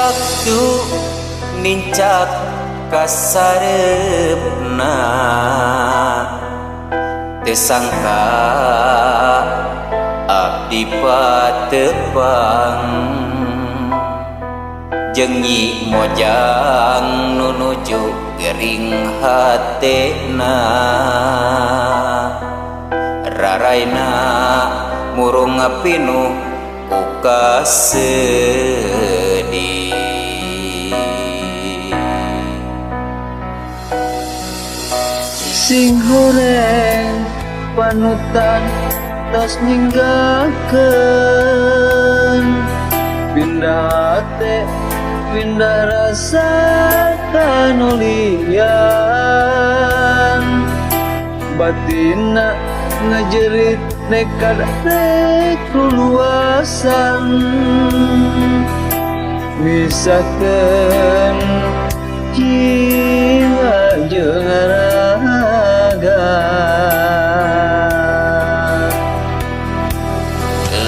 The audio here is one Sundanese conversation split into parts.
waktu nincak kasarepna teu sangka abdi patepang jeung Nyi Mojang nu nuju gering hatena raraina murung pinuh ku kasedih sing horeng panutan tos ninggalkeun pindah hate pindah rasa kanulian batina ngajerit nekad rek luasan misakeun jiwa jeung raga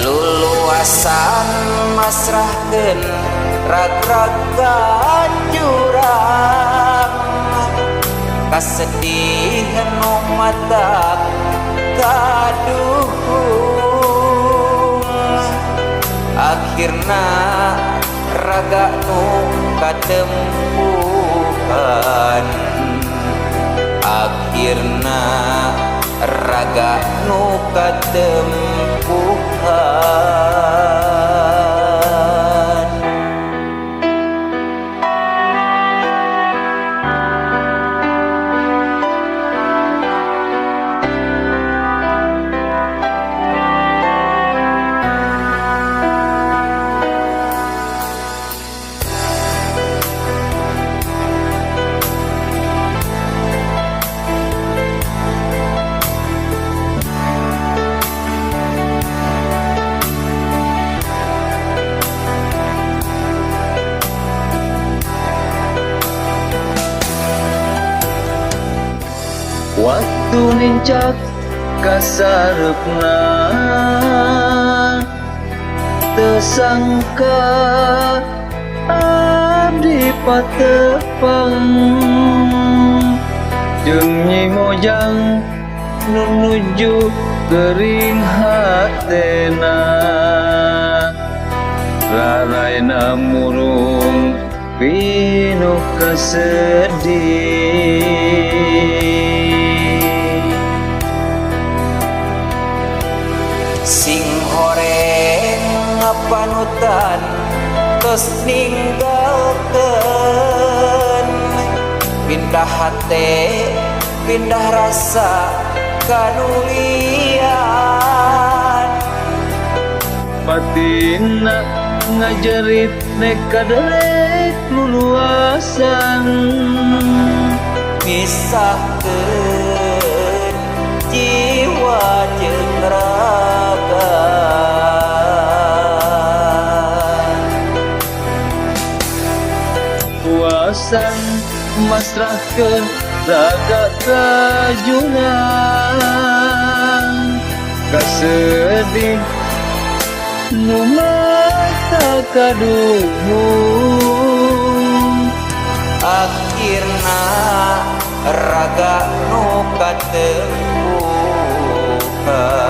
luluasan masrahkeun raga jurang kasedihan nu matak kaduhung akhirna raga nu katempuhan akhirna raga nu katempuhan waktu nincak kasarepna teu sangka abdi patepang jeung Nyi Mojang nu nuju gering hatena raraina murung pinuh kasedih sing horeng panutan tos ninggalkeun pindah hate pindah rasa kanulian batina ngajerit nekad rek luluasan misahkeun jiwa jeung raga puasan masrahkeun raga kajungan kasedih nu mata kaduhung akhirna raga nu katempuhan